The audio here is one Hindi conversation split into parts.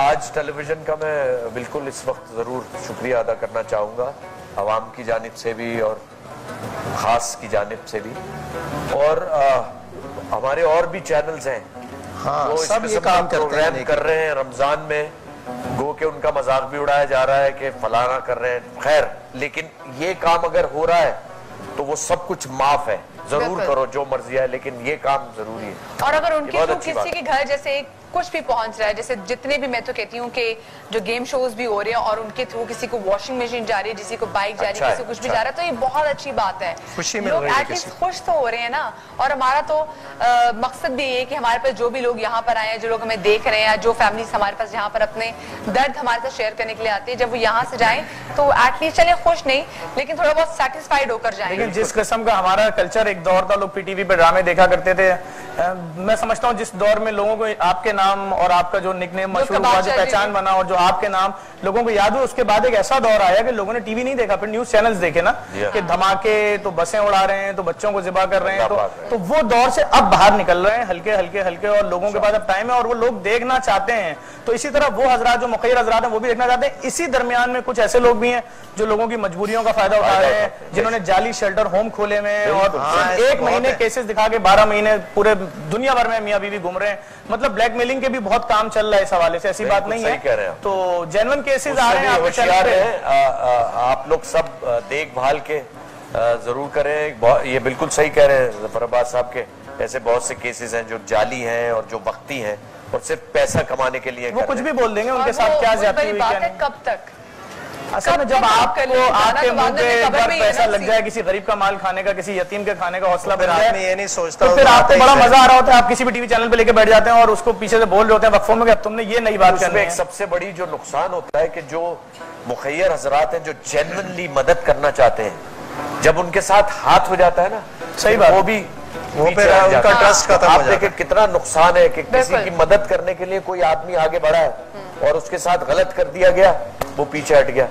आज टेलीविज़न का मैं बिल्कुल इस वक्त ज़रूर शुक्रिया अदा करना चाहूँगा, आवाम की जानिब से भी और ख़ास की जानिब से भी, और हमारे और भी चैनल्स हैं वो सब ये काम प्रोग्राम कर रहे हैं रमज़ान में, गो के उनका मजाक भी उड़ाया जा रहा है कि फलाना कर रहे हैं, खैर लेकिन ये काम अगर हो रहा है तो वो सब कुछ माफ है, जरूर करो जो मर्जी है, लेकिन ये काम जरूरी है। और अगर उनके थ्रू किसी के घर जैसे कुछ भी पहुंच रहा है, जैसे जितने भी, मैं तो कहती हूँ कि जो गेम शोज भी हो रहे हैं और उनके थ्रू किसी को वॉशिंग मशीन जा रही है, किसी को बाइक जा रही है, किसी को कुछ भी जा रहा है, तो ये बहुत अच्छी बात है, खुशी मिल रही है, एटलीस्ट खुश तो हो रहे हैं ना। और हमारा तो मकसद भी ये कि हमारे पास जो भी लोग यहाँ पर आए हैं, जो लोग हमें देख रहे हैं, जो फैमिली हमारे पास यहाँ पर अपने दर्द हमारे साथ शेयर करने के लिए आते हैं, जब वो यहाँ से जाए तो एटलीस्ट चले खुश नहीं लेकिन थोड़ा बहुत सेटिस्फाइड होकर जाए। लेकिन जिस किस्म का हमारा कल्चर एक दौर था, लोग पीटीवी पे ड्रामे देखा करते थे, मैं समझता हूँ जिस दौर में लोगों को आपके नाम और आपका जो निकनेम मशहूर हुआ, जो पहचान बना और जो आपके नाम लोगों को याद हुआ, उसके बाद एक ऐसा दौर आया कि लोगों ने टीवी नहीं देखा, फिर न्यूज चैनल्स देखे ना कि धमाके, तो बसें उड़ा रहे हैं, तो बच्चों को जिबा कर रहे हैं, तो वो दौर से अब बाहर निकल रहे हैं हल्के हल्के हल्के, और लोगों के पास अब टाइम है और वो लोग देखना चाहते हैं। तो इसी तरह वो हजरात जो मुखैर हजरात हैं वो भी देखना चाहते हैं। इसी दरमियान में कुछ ऐसे लोग भी हैं जो लोगों की मजबूरियों का फायदा उठा रहे हैं, जिन्होंने जाली शेल्टर होम खोले में और 1 महीने केसेस दिखा के 12 महीने पूरे दुनिया भर में मियां बीवी घूम रहे हैं। मतलब ब्लैकमेलिंग के भी बहुत काम चल रहा है इस हवाले से, ऐसी बात नहीं है। तो जेन्युइन केसेस आ रहे हैं, आप लोग सब देखभाल के जरूर करें। ये बिल्कुल सही कह रहे हैं जफर अब्बास साहब के, ऐसे बहुत से केसेस हैं जो जाली हैं और जो वक्ती हैं और सिर्फ पैसा कमाने के लिए, वो कुछ भी बोल देंगे, उनके साथ क्या ज्यादती हुई क्या नहीं। कब तक असल में जब आपको आपके मुंह पे पैसा लग जाए, किसी गरीब का माल खाने का, किसी यतीम के खाने का हौसला बढ़ जाए, मैं ये नहीं सोचता, तो फिर आपको बड़ा मजा आ रहा होता है, आप किसी भी टीवी चैनल पे लेके बैठ जाते हैं और उसको पीछे से बोल रहे होते हैं वक्फों में कि तुमने ये नई बात करनी है। सबसे बड़ी जो नुकसान होता है कि जो मुखैर हजरात हैं जो जेन्युइनली मदद करना चाहते हैं, जब उनके साथ हाथ हो जाता है ना, सही बात, वो भी उनका ट्रस्ट खत्म हो जाता है। देखिए कितना नुकसान है कि किसी की मदद करने के लिए कोई आदमी आगे बढ़ा है और उसके साथ गलत कर दिया गया, वो पीछे हट गया।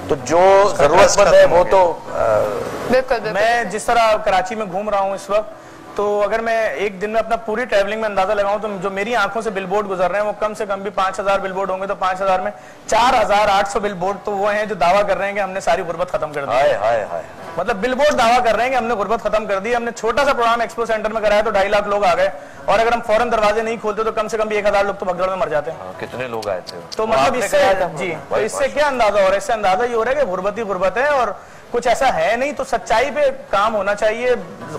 तो जो जरूरतमंद है वो तो बिल्कुल। मैं जिस तरह कराची में घूम रहा हूँ इस वक्त, तो अगर मैं एक दिन में अपना पूरी ट्रैवलिंग में अंदाजा लगाऊं तो जो मेरी आंखों से बिलबोर्ड गुजर रहे हैं वो कम से कम भी 5000 बिलबोर्ड होंगे, तो 5000 में 4800 बिलबोर्ड तो वो हैं जो दावा कर रहे हैं कि हमने सारी गुर्बत खत्म कर दी। हाय हाय हाय, मतलब बिलबोर्ड दावा कर रहे हैं कि हमने गुर्बत खत्म कर दी। हमने छोटा सा प्रोग्राम एक्सपो सेंटर में कराया तो 2.5 लाख लोग आ गए, और अगर हम फौरन दरवाजे नहीं खोलते तो कम से कम भी 1000 लोग तो भगदड़ में मर जाते हैं। कितने लोग आए थे? तो मतलब इससे जी, तो इससे क्या अंदाजा हो रहा है? इससे अंदाजा ये हो रहा है कि गुर्बत ही गुर्बत है और कुछ ऐसा है नहीं। तो सच्चाई पे काम होना चाहिए,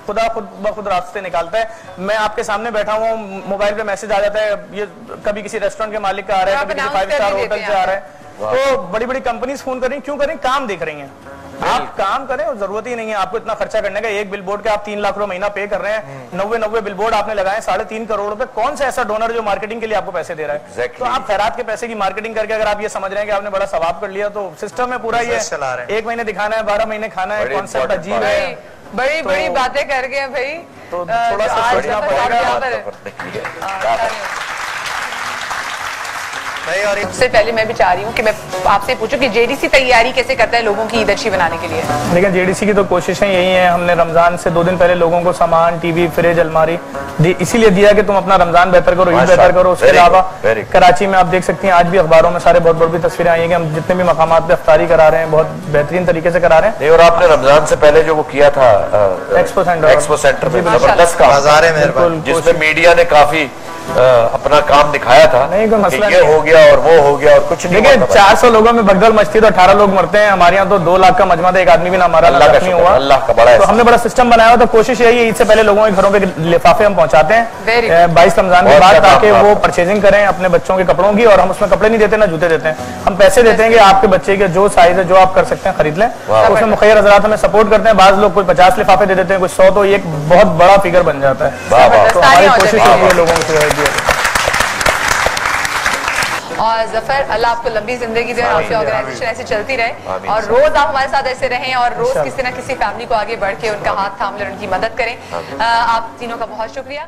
खुदा खुद ब खुद रास्ते निकालता है। मैं आपके सामने बैठा हूँ, मोबाइल पे मैसेज आ जाता है, ये कभी किसी रेस्टोरेंट के मालिक का आ रहा है, कभी किसी 5 स्टार होटल से आ रहा है, तो बड़ी बड़ी कंपनीज फोन कर रही हैं, क्यों कर रही हैं? काम देख रही हैं। आप काम करें और जरूरत ही नहीं है आपको इतना खर्चा करने का। एक बिलबोर्ड के आप 3 लाख रुपए महीना पे कर रहे हैं, 90 बिलबोर्ड आपने लगाए 3.5 करोड़ रुपए। कौन सा ऐसा डोनर जो मार्केटिंग के लिए आपको पैसे दे रहा है? तो आप खैरात के पैसे की मार्केटिंग करके अगर आप ये समझ रहे हैं कि आपने बड़ा सवाब कर लिया, तो सिस्टम में पूरा ये 1 महीने दिखाना है, 12 महीने खाना है, कॉन्सेप्ट अजीब है। बड़ी बड़ी बातें कर गए भाई, तो थोड़ा सा सोचना पड़ेगा। सबसे पहले मैं भी चाह रही हूँ कि मैं आपसे पूछूं कि जेडीसी तैयारी कैसे करता है लोगों की ईद अच्छी बनाने के लिए? लेकिन जेडीसी की तो कोशिशें यही हैं। हमने रमजान से 2 दिन पहले लोगों को सामान, टीवी, फ्रिज, अलमारी इसीलिए दिया कि तुम अपना रमजान बेहतर करो, ईद बेहतर करो। उसके अलावा कराची में आप देख सकती हैं आज भी अखबारों में सारे बहुत बड़ी तस्वीरें आई हैं कि हम जितने भी मकामात पे इफ्तारी करा रहे हैं बहुत बेहतरीन तरीके से करा रहे हैं। और आपने रमजान से पहले जो वो किया था एक्सपो सेंटर में जबरदस्त काम, जिसमें मीडिया ने काफी अपना काम दिखाया था। नहीं कोई मसला ये हो गया और वो हो गया और कुछ नहीं। देखिए 400 लोगों में भगदड़ मचती तो 18 लोग मरते हैं। हमारे यहाँ तो 2 लाख का मजमा था, एक आदमी भी ना हमारा नहीं हुआ। अल्लाह का बड़ा, तो हमने बड़ा सिस्टम बनाया हुआ। तो कोशिश यही है ईद से पहले लोगों के घरों पे लिफाफे हम पहुंचाते हैं 22 रमजान के बाद, ताकि वो परचेजिंग करें अपने बच्चों के कपड़ों की। और हम उसमें कपड़े नहीं देते ना जूते देते हैं, हम पैसे देते हैं कि आपके बच्चे के जो साइज है जो आप कर सकते हैं खरीद लें। उसमें मुखैर हजरात हमें सपोर्ट करते हैं। बाज लोग कोई 50 लिफाफे दे देते हैं, कोई 100, तो ये एक बहुत बड़ा फिगर बन जाता है। तो हमारी कोशिश है लोगों को। और जफर, अल्लाह आपको लंबी जिंदगी दे, आपकी ऑर्गेनाइजेशन ऐसी चलती रहे और रोज आप हमारे साथ ऐसे रहें और रोज किसी ना किसी फैमिली को आगे बढ़ के उनका हाथ थाम ले, उनकी मदद करें। आप तीनों का बहुत शुक्रिया।